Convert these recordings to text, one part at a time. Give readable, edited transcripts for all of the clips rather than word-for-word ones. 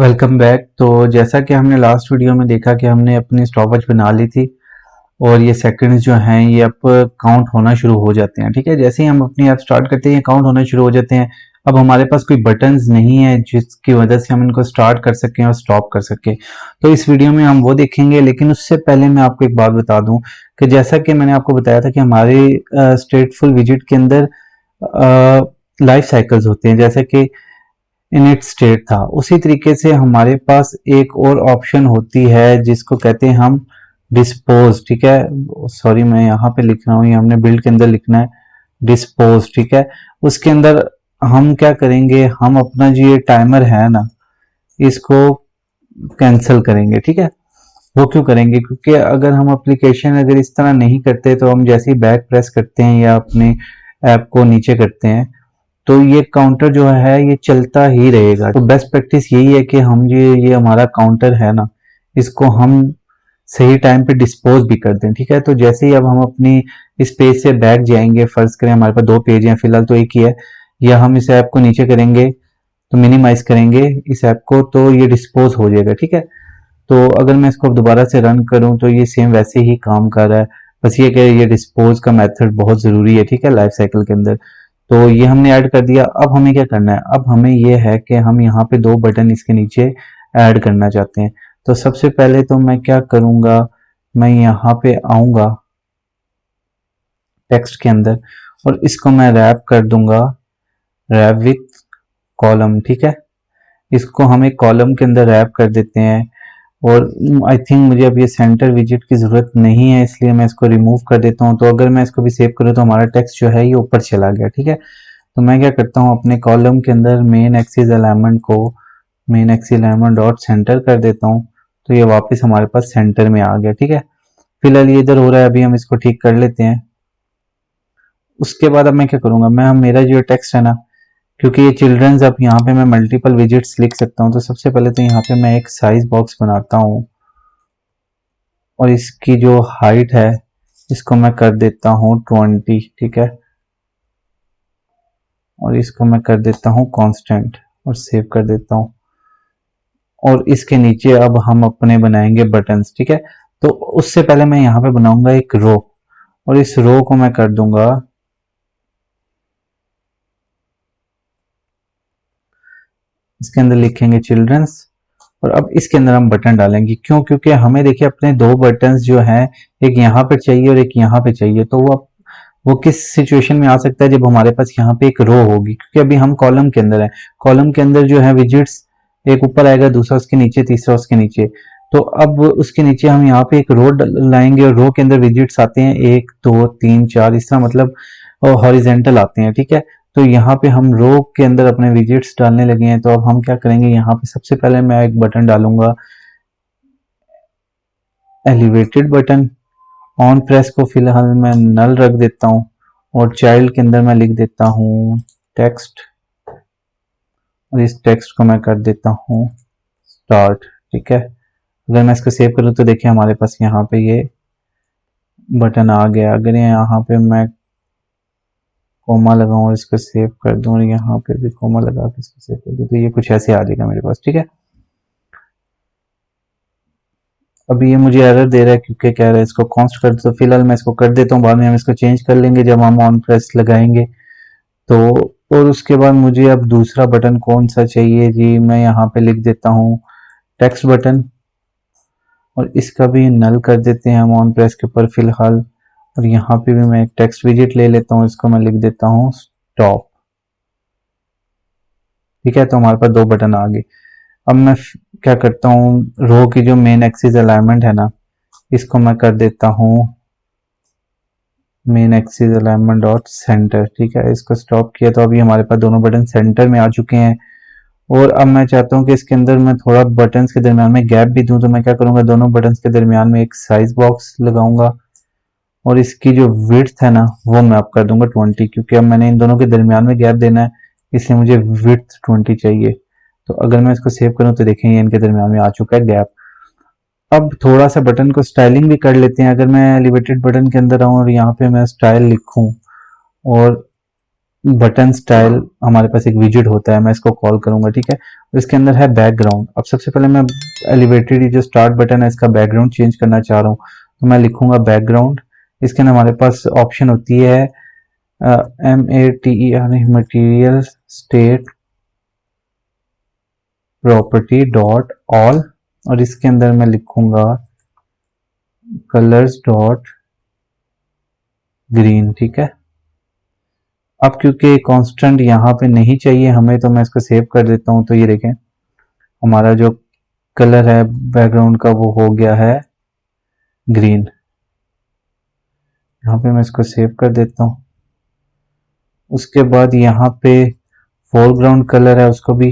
Welcome back. तो जैसा कि हमने लास्ट वीडियो में देखा कि हमने अपनी स्टॉपवॉच बना ली थी और ये सेकंड्स जो हैं ये अब काउंट होना शुरू हो जाते हैं। ठीक है, जैसे ही हम अपनी ऐप स्टार्ट करते हैं ये काउंट होना शुरू हो जाते हैं। अब हमारे पास कोई बटन्स नहीं है जिसकी वजह से हम इनको स्टार्ट कर सकें और स्टॉप कर सकें। तो इस वीडियो में हम वो देखेंगे, लेकिन उससे पहले मैं आपको एक बात बता दूं कि जैसा कि मैंने आपको बताया था कि हमारे स्टेटफुल विजिट के अंदर लाइफ साइकिल्स होते हैं, जैसे कि इनिट स्टेट था, उसी तरीके से हमारे पास एक और ऑप्शन होती है जिसको कहते हैं हम डिस्पोज। ठीक है, सॉरी मैं यहाँ पे लिख रहा हूँ, ये हमने बिल्ड के अंदर लिखना है डिस्पोज। ठीक है, उसके अंदर हम क्या करेंगे, हम अपना जो ये टाइमर है ना इसको कैंसिल करेंगे। ठीक है, वो क्यों करेंगे, क्योंकि अगर हम एप्लीकेशन अगर इस तरह नहीं करते तो हम जैसे ही बैक प्रेस करते हैं या अपने ऐप को नीचे करते हैं तो ये काउंटर जो है ये चलता ही रहेगा। तो बेस्ट प्रैक्टिस यही है कि हम ये हमारा काउंटर है ना इसको हम सही टाइम पे डिस्पोज भी कर दें। ठीक है, तो जैसे ही अब हम अपनी इस पेज से बैक जाएंगे, फर्ज करें हमारे पास दो पेज हैं, फिलहाल तो एक ही है, या हम इस ऐप को नीचे करेंगे तो मिनिमाइज करेंगे इस ऐप को तो ये डिस्पोज हो जाएगा। ठीक है, तो अगर मैं इसको दोबारा से रन करूं तो ये सेम वैसे ही काम कर रहा है, बस ये कि ये डिस्पोज का मेथड बहुत ज़रूरी है। ठीक है, लाइफ साइकिल के अंदर तो ये हमने ऐड कर दिया। अब हमें क्या करना है, अब हमें ये है कि हम यहाँ पे दो बटन इसके नीचे ऐड करना चाहते हैं। तो सबसे पहले तो मैं क्या करूँगा, मैं यहाँ पे आऊँगा टेक्स्ट के अंदर और इसको मैं रैप कर दूंगा, रैप विथ कॉलम। ठीक है, इसको हम एक कॉलम के अंदर रैप कर देते हैं और आई थिंक मुझे अब ये सेंटर विजिट की ज़रूरत नहीं है, इसलिए मैं इसको रिमूव कर देता हूँ। तो अगर मैं इसको भी सेव करूँ तो हमारा टेक्स्ट जो है ये ऊपर चला गया। ठीक है, तो मैं क्या करता हूँ, अपने कॉलम के अंदर मेन एक्सिस एलिमेंट को main axis element dot centre कर देता हूँ, तो ये वापस हमारे पास सेंटर में आ गया। ठीक है, फिलहाल ये इधर हो रहा है, अभी हम इसको ठीक कर लेते हैं। उसके बाद अब मैं क्या करूँगा, मैं मेरा जो टेक्स्ट है ना, क्योंकि ये चिल्ड्रंस, अब यहाँ पे मैं मल्टीपल विजिट्स लिख सकता हूँ, तो सबसे पहले तो यहाँ पे मैं एक साइज बॉक्स बनाता हूँ और इसकी जो हाइट है इसको मैं कर देता हूँ 20। ठीक है, और इसको मैं कर देता हूँ कांस्टेंट और सेव कर देता हूँ। और इसके नीचे अब हम अपने बनाएंगे बटन्स। ठीक है, तो उससे पहले मैं यहाँ पे बनाऊंगा एक रो और इस रो को मैं कर दूंगा, इसके अंदर लिखेंगे चिल्ड्रंस और अब इसके अंदर हम बटन डालेंगे। क्यों, क्योंकि हमें देखिए अपने दो बटन्स जो हैं एक यहाँ पे चाहिए और एक यहाँ पे चाहिए। तो वो किस सिचुएशन में आ सकता है, जब हमारे पास यहाँ पे एक रो होगी, क्योंकि अभी हम कॉलम के अंदर है। कॉलम के अंदर जो है विजिट्स एक ऊपर आएगा, दूसरा उसके नीचे, तीसरा उसके नीचे। तो अब उसके नीचे हम यहाँ पे एक रो लाएंगे और रो के अंदर विजिट्स आते हैं 1 2 3 4, इस तरह मतलब हॉरिजेंटल आते हैं। ठीक है, तो यहाँ पे हम रो के अंदर अपने विजिट्स डालने लगे हैं। तो अब हम क्या करेंगे, यहाँ पे सबसे पहले मैं एक बटन डालूंगा एलिवेटेड बटन। ऑन प्रेस को फिलहाल मैं नल रख देता हूँ और चाइल्ड के अंदर मैं लिख देता हूँ टेक्स्ट और इस टेक्स्ट को मैं कर देता हूँ स्टार्ट। ठीक है, अगर मैं इसको सेव करूँ तो देखिए हमारे पास यहाँ पे ये बटन आ गया। अगर यहाँ पे मैं कोमा लगाऊं और इसको सेव कर दूं और यहाँ पे भी कोमा लगा के इसको सेव कर दूं तो ये कुछ ऐसे आ जाएगा मेरे पास। ठीक है, अभी ये मुझे एरर दे रहा है क्योंकि कह रहा है इसको कॉन्स्ट कर दो, तो फिलहाल मैं इसको कर देता हूँ, बाद में हम इसको चेंज कर लेंगे जब हम ऑन प्रेस लगाएंगे तो। और उसके बाद मुझे अब दूसरा बटन कौन सा चाहिए जी, मैं यहाँ पे लिख देता हूँ टेक्स्ट बटन और इसका भी नल कर देते हैं हम ऑन प्रेस के ऊपर फिलहाल। और यहाँ पे भी मैं एक टेक्स्ट विजिट ले लेता हूँ, इसको मैं लिख देता हूँ स्टॉप। ठीक है, तो हमारे पास दो बटन आ गए। अब मैं क्या करता हूँ, रो की जो मेन एक्सिस अलाइनमेंट है ना इसको मैं कर देता हूँ main axis alignment dot centre. ठीक है, इसको स्टॉप किया तो अभी हमारे पास दोनों बटन सेंटर में आ चुके हैं। और अब मैं चाहता हूँ कि इसके अंदर मैं थोड़ा बटन्स के दरमियान में गैप भी दूं, तो मैं क्या करूंगा, दोनों बटन्स के दरमियान में एक साइज बॉक्स लगाऊंगा और इसकी जो विड्थ है ना वो मैं अप कर दूंगा 20, क्योंकि अब मैंने इन दोनों के दरमियान में गैप देना है, इसलिए मुझे विड्थ 20 चाहिए। तो अगर मैं इसको सेव करूं तो देखेंगे इनके दरमियान में आ चुका है गैप। अब थोड़ा सा बटन को स्टाइलिंग भी कर लेते हैं। अगर मैं एलिवेटेड बटन के अंदर आऊं और यहाँ पे मैं स्टाइल लिखूं और बटन स्टाइल हमारे पास एक विजिट होता है, मैं इसको कॉल करूंगा, ठीक है। और इसके अंदर है बैकग्राउंड। अब सबसे पहले मैं एलिवेटेड जो स्टार्ट बटन है इसका बैकग्राउंड चेंज करना चाह रहा हूँ, तो मैं लिखूंगा बैकग्राउंड। इसके अंदर हमारे पास ऑप्शन होती है MATER material state property dot all, और इसके अंदर मैं लिखूंगा कलर्स डॉट ग्रीन, ठीक है। अब क्योंकि कांस्टेंट यहाँ पे नहीं चाहिए हमें, तो मैं इसको सेव कर देता हूँ। तो ये देखें हमारा जो कलर है बैकग्राउंड का वो हो गया है ग्रीन। यहाँ पे मैं इसको सेव कर देता हूँ। उसके बाद यहाँ पे फोरग्राउंड कलर है, उसको भी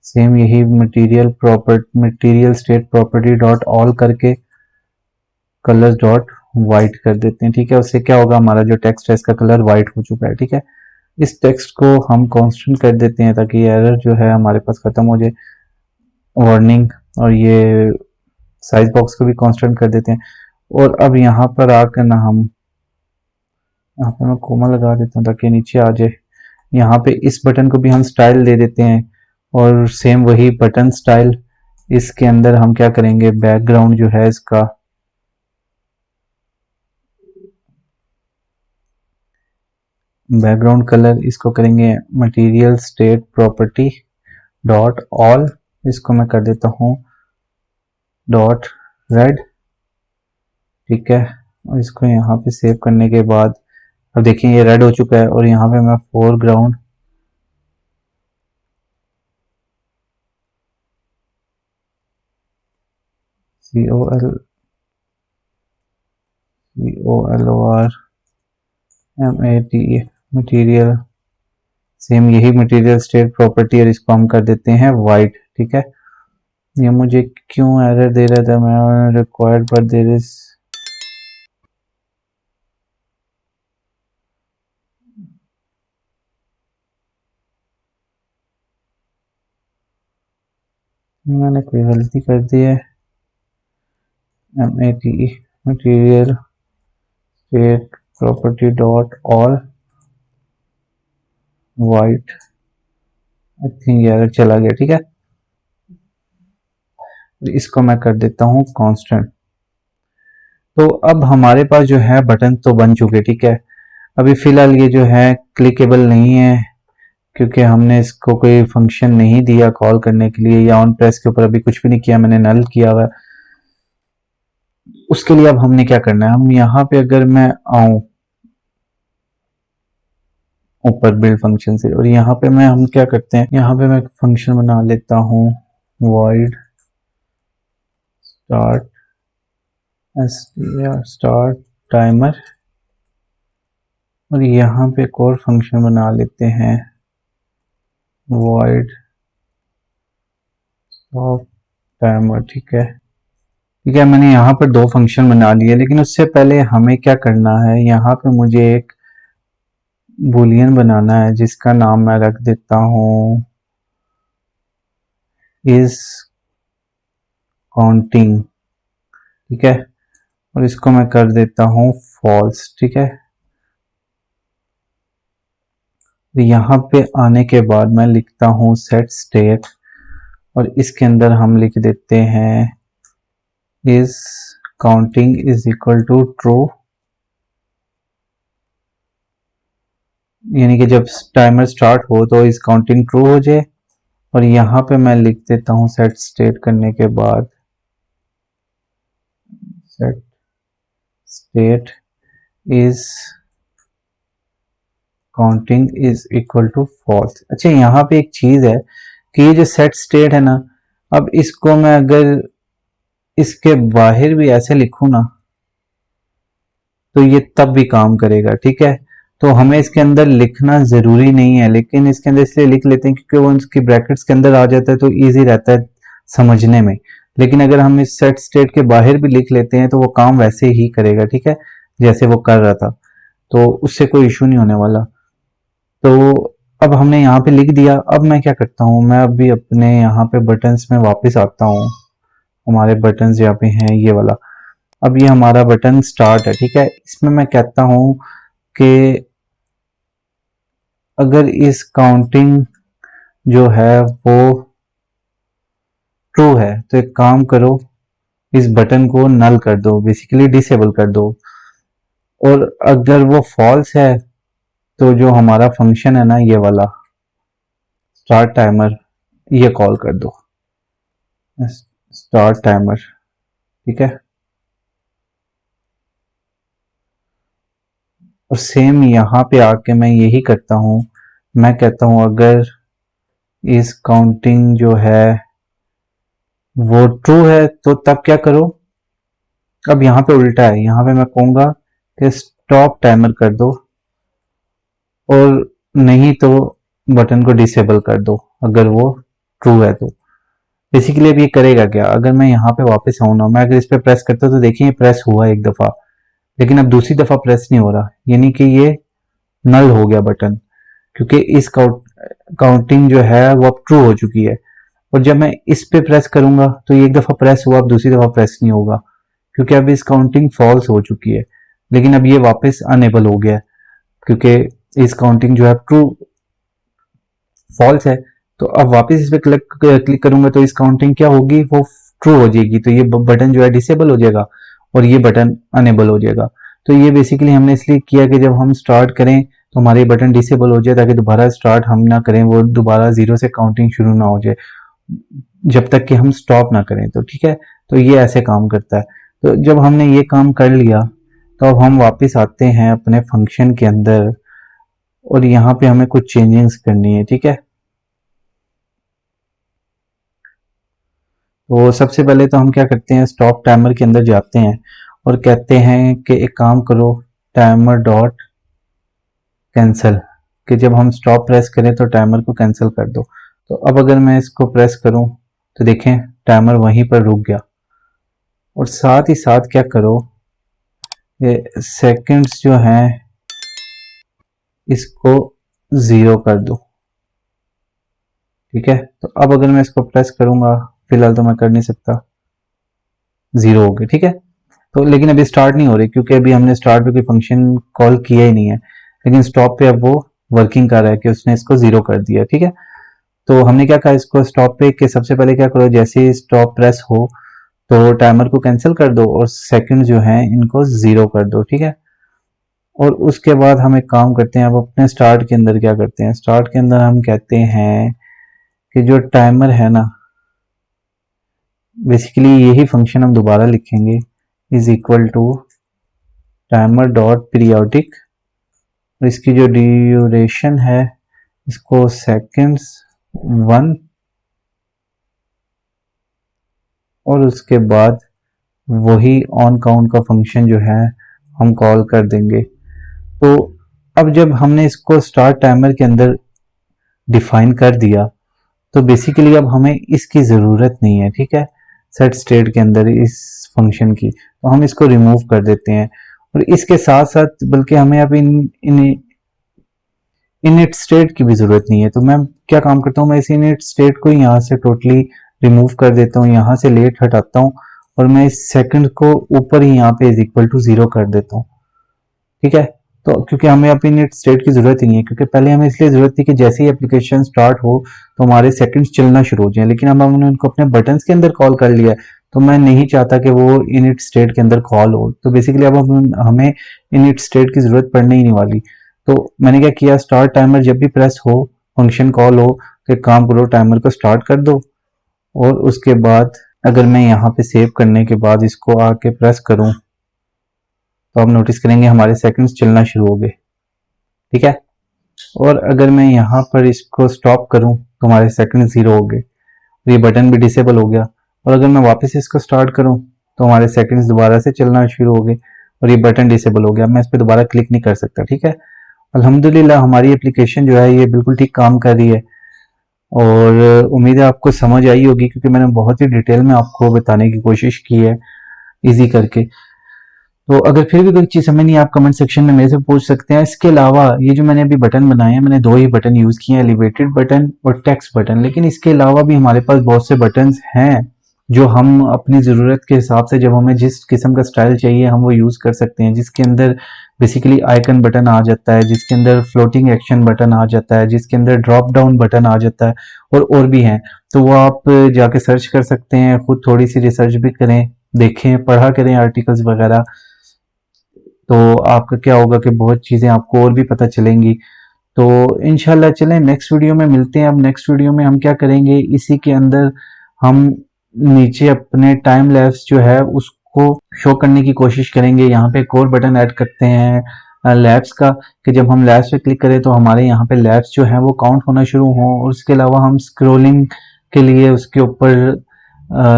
सेम यही material state property dot all करके कलर्स डॉट वाइट कर देते हैं, ठीक है। उससे क्या होगा, हमारा जो टेक्स्ट है इसका कलर वाइट हो चुका है, ठीक है। इस टेक्स्ट को हम कांस्टेंट कर देते हैं ताकि एरर जो है हमारे पास खत्म हो जाए, वार्निंग। और ये साइज बॉक्स को भी कांस्टेंट कर देते हैं। और अब यहाँ पर आकर ना हम यहाँ पे मैं कोमा लगा देता हूँ ताकि नीचे आ जाए। यहाँ पे इस बटन को भी हम स्टाइल दे देते हैं, और सेम वही बटन स्टाइल इसके अंदर हम क्या करेंगे, बैकग्राउंड जो है इसका बैकग्राउंड कलर इसको करेंगे material state property dot all, इसको मैं कर देता हूँ डॉट रेड, ठीक है। और इसको यहाँ पे सेव करने के बाद अब देखिए ये रेड हो चुका है। और यहाँ पे मैं फोरग्राउंड COLORMATE मटीरियल, सेम यही मटेरियल स्टेट प्रॉपर्टी, और इसको हम कर देते हैं वाइट, ठीक है। ये मुझे क्यों एरर दे रहा था, मैं रिक्वायर्ड पर देर इज मैंने कोई गलती कर दी है। MATE material state property dot all white, I think error चला गया, ठीक है। इसको मैं कर देता हूँ कांस्टेंट। तो अब हमारे पास जो है बटन तो बन चुके, ठीक है। अभी फिलहाल ये जो है क्लिकेबल नहीं है क्योंकि हमने इसको कोई फंक्शन नहीं दिया कॉल करने के लिए, या ऑन प्रेस के ऊपर अभी कुछ भी नहीं किया, मैंने नल किया हुआ है। उसके लिए अब हमने क्या करना है, हम यहाँ पे अगर मैं आऊं ऊपर बिल्ड फंक्शन से, और यहाँ पे मैं हम क्या करते हैं, यहाँ पे मैं फंक्शन बना लेता हूँ void start टाइमर, और यहाँ पे एक और फंक्शन बना लेते हैं void stop टाइमर, ठीक है। ठीक है, मैंने यहाँ पर दो फंक्शन बना लिए, लेकिन उससे पहले हमें क्या करना है, यहाँ पे मुझे एक बूलियन बनाना है जिसका नाम मैं रख देता हूँ इज काउंटिंग, ठीक है। और इसको मैं कर देता हूँ फॉल्स, ठीक है। यहाँ पे आने के बाद मैं लिखता हूँ सेट स्टेट, और इसके अंदर हम लिख देते हैं is counting is equal to true, यानी कि जब टाइमर स्टार्ट हो तो इज काउंटिंग ट्रू हो जाए। और यहाँ पे मैं लिख देता हूँ सेट स्टेट करने के बाद set state is counting is equal to false. अच्छा, यहाँ पे एक चीज है कि ये जो सेट स्टेट है ना, अब इसको मैं अगर इसके बाहर भी ऐसे लिखूं ना तो ये तब भी काम करेगा, ठीक है। तो हमें इसके अंदर लिखना जरूरी नहीं है, लेकिन इसके अंदर इसलिए लिख लेते हैं क्योंकि वो इसकी ब्रैकेट्स के अंदर आ जाता है तो इजी रहता है समझने में। लेकिन अगर हम इस सेट स्टेट के बाहर भी लिख लेते हैं तो वो काम वैसे ही करेगा, ठीक है, जैसे वो कर रहा था। तो उससे कोई इशू नहीं होने वाला। तो अब हमने यहाँ पे लिख दिया। अब मैं क्या करता हूँ, मैं अभी अपने यहाँ पे बटन्स में वापस आता हूँ। हमारे बटन्स यहाँ पे हैं ये वाला। अब ये हमारा बटन स्टार्ट है, ठीक है। इसमें मैं कहता हूँ कि अगर इस काउंटिंग जो है वो ट्रू है तो एक काम करो, इस बटन को नल कर दो, बेसिकली डिसेबल कर दो। और अगर वो फॉल्स है तो जो हमारा फंक्शन है ना ये वाला स्टार्ट टाइमर, ये कॉल कर दो, स्टार्ट टाइमर। ठीक है, और सेम यहाँ पे आके मैं यही करता हूँ, मैं कहता हूँ अगर इस काउंटिंग जो है वो ट्रू है तो तब क्या करो। अब यहाँ पे उल्टा है, यहाँ पे मैं कहूँगा कि स्टॉप टाइमर कर दो, और नहीं तो बटन को डिसेबल कर दो अगर वो ट्रू है तो। बेसिकली अब ये करेगा क्या, अगर मैं यहाँ पे वापस आऊँ ना, मैं अगर इस पे प्रेस करता हूँ तो देखिए ये प्रेस हुआ एक दफा, लेकिन अब दूसरी दफा प्रेस नहीं हो रहा, यानी कि ये नल हो गया बटन, क्योंकि इस काउंटिंग जो है वो अब ट्रू हो चुकी है। और जब मैं इस पे प्रेस करूंगा तो ये एक दफा प्रेस हुआ, अब दूसरी दफा प्रेस नहीं होगा, क्योंकि अब इस काउंटिंग फॉल्स हो चुकी है। लेकिन अब ये वापस अनेबल हो गया क्योंकि इस काउंटिंग जो है ट्रू फॉल्स है। तो अब वापस इस पे क्लिक करूंगा तो इस काउंटिंग क्या होगी, वो ट्रू हो जाएगी, तो ये बटन जो है डिसेबल हो जाएगा और ये बटन अनेबल हो जाएगा। तो ये बेसिकली हमने इसलिए किया कि जब हम स्टार्ट करें तो हमारे बटन डिसेबल हो जाए, ताकि दोबारा स्टार्ट हम ना करें, वो दोबारा जीरो से काउंटिंग शुरू ना हो जाए जब तक कि हम स्टॉप ना करें। तो ठीक है, तो ये ऐसे काम करता है। तो जब हमने ये काम कर लिया तो अब हम वापस आते हैं अपने फंक्शन के अंदर, और यहाँ पे हमें कुछ चेंजिंग्स करनी है। ठीक है, तो सबसे पहले तो हम क्या करते हैं, स्टॉप टाइमर के अंदर जाते हैं और कहते हैं कि एक काम करो, टाइमर डॉट कैंसिल, कि जब हम स्टॉप प्रेस करें तो टाइमर को कैंसिल कर दो। तो अब अगर मैं इसको प्रेस करूं तो देखें टाइमर वहीं पर रुक गया। और साथ ही साथ क्या करो, ये सेकंड्स जो हैं इसको 0 कर दो। ठीक है, तो अब अगर मैं इसको प्रेस करूंगा, फिलहाल तो मैं कर नहीं सकता, 0 हो गया। ठीक है, तो लेकिन अभी स्टार्ट नहीं हो रही क्योंकि अभी हमने स्टार्ट पे कोई फंक्शन कॉल किया ही नहीं है, लेकिन स्टॉप पे अब वो वर्किंग कर रहा है कि उसने इसको 0 कर दिया। ठीक है, तो हमने क्या कहा इसको स्टॉप पे कि सबसे पहले क्या करो, जैसे ही स्टॉप प्रेस हो तो टाइमर को कैंसिल कर दो और सेकंड जो है इनको 0 कर दो। ठीक है, और उसके बाद हम एक काम करते हैं, अब अपने स्टार्ट के अंदर क्या करते हैं, स्टार्ट के अंदर हम कहते हैं कि जो टाइमर है ना, बेसिकली यही फंक्शन हम दोबारा लिखेंगे, is equal to timer dot periodic, और इसकी जो ड्यूरेशन है इसको सेकंड्स 1, और उसके बाद वही ऑन काउंट का फंक्शन जो है हम कॉल कर देंगे। तो अब जब हमने इसको स्टार्ट टाइमर के अंदर डिफाइन कर दिया तो बेसिकली अब हमें इसकी ज़रूरत नहीं है। ठीक है, सेट स्टेट के अंदर इस फंक्शन की, तो हम इसको रिमूव कर देते हैं। और इसके साथ साथ बल्कि हमें अब इनिट स्टेट की भी ज़रूरत नहीं है। तो मैं क्या काम करता हूँ, मैं इस इनिट स्टेट को यहाँ से टोटली रिमूव कर देता हूँ, यहाँ से लेट हटाता हूँ और मैं इस सेकंड को ऊपर ही यहाँ पे इज इक्वल टू 0 कर देता हूँ। ठीक है, तो क्योंकि हमें अब इनिट स्टेट की जरूरत ही नहीं है, क्योंकि पहले हमें इसलिए जरूरत थी कि जैसे ही एप्लीकेशन स्टार्ट हो तो हमारे सेकंड्स चलना शुरू हो जाए, लेकिन अब हमने उनको अपने बटन्स के अंदर कॉल कर लिया है, तो मैं नहीं चाहता कि वो इनिट स्टेट के अंदर कॉल हो। तो बेसिकली अब हमें इनिट स्टेट की जरूरत पड़ने ही नहीं वाली। तो मैंने क्या किया, स्टार्ट टाइमर जब भी प्रेस हो, फंक्शन कॉल हो, तो एक काम करो टाइमर को स्टार्ट कर दो, और उसके बाद अगर मैं यहाँ पे सेव करने के बाद इसको आके प्रेस करूं तो आप नोटिस करेंगे हमारे सेकंड्स चलना शुरू हो गए। ठीक है, और अगर मैं यहाँ पर इसको स्टॉप करूं तो हमारे सेकंड 0 हो गए, ये बटन भी डिसेबल हो गया। और अगर मैं वापस इसको स्टार्ट करूं तो हमारे सेकंड्स दोबारा से चलना शुरू हो गए और ये बटन डिसेबल हो गया, मैं इस पर दोबारा क्लिक नहीं कर सकता। ठीक है, अल्हम्दुलिल्लाह हमारी एप्लीकेशन जो है ये बिल्कुल ठीक काम कर रही है, और उम्मीद है आपको समझ आई होगी, क्योंकि मैंने बहुत ही डिटेल में आपको बताने की कोशिश की है ईजी करके। तो अगर फिर भी कोई चीज़ समझ नहीं, आप कमेंट सेक्शन में मेरे से पूछ सकते हैं। इसके अलावा ये जो मैंने अभी बटन बनाए हैं, मैंने 2 ही बटन यूज़ किए हैं, एलिवेटेड बटन और टेक्स्ट बटन, लेकिन इसके अलावा भी हमारे पास बहुत से बटन्स हैं जो हम अपनी ज़रूरत के हिसाब से, जब हमें जिस किस्म का स्टाइल चाहिए हम वो यूज़ कर सकते हैं, जिसके अंदर बेसिकली आइकन बटन आ जाता है, जिसके अंदर फ्लोटिंग एक्शन बटन आ जाता है, जिसके अंदर ड्रॉप डाउन बटन आ जाता है, और भी हैं। तो वो आप जाके सर्च कर सकते हैं, खुद थोड़ी सी रिसर्च भी करें, देखें, पढ़ा करें आर्टिकल्स वगैरह। तो आपका क्या होगा कि बहुत चीज़ें आपको और भी पता चलेंगी। तो इंशाल्लाह चलें नेक्स्ट वीडियो में मिलते हैं। अब नेक्स्ट वीडियो में हम क्या करेंगे, इसी के अंदर हम नीचे अपने टाइम लैप्स जो है उसको शो करने की कोशिश करेंगे। यहाँ पे एक और बटन ऐड करते हैं लैब्स का, कि जब हम लैब्स पे क्लिक करें तो हमारे यहाँ पे लैब्स जो हैं वो काउंट होना शुरू हों। और उसके अलावा हम स्क्रोलिंग के लिए उसके ऊपर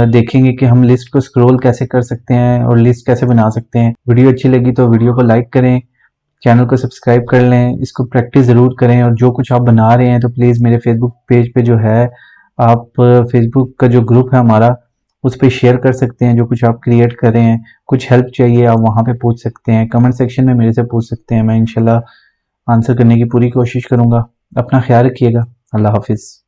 देखेंगे कि हम लिस्ट को स्क्रॉल कैसे कर सकते हैं और लिस्ट कैसे बना सकते हैं। वीडियो अच्छी लगी तो वीडियो को लाइक करें, चैनल को सब्सक्राइब कर लें, इसको प्रैक्टिस ज़रूर करें। और जो कुछ आप बना रहे हैं तो प्लीज़ मेरे फेसबुक पेज पे जो है, आप फेसबुक का जो ग्रुप है हमारा, उस पर शेयर कर सकते हैं जो कुछ आप क्रिएट कर रहे हैं। कुछ हेल्प चाहिए आप वहाँ पे पूछ सकते हैं, कमेंट सेक्शन में मेरे से पूछ सकते हैं। मैं इंशाल्लाह आंसर करने की पूरी कोशिश करूँगा। अपना ख्याल रखिएगा। अल्लाह हाफिज़।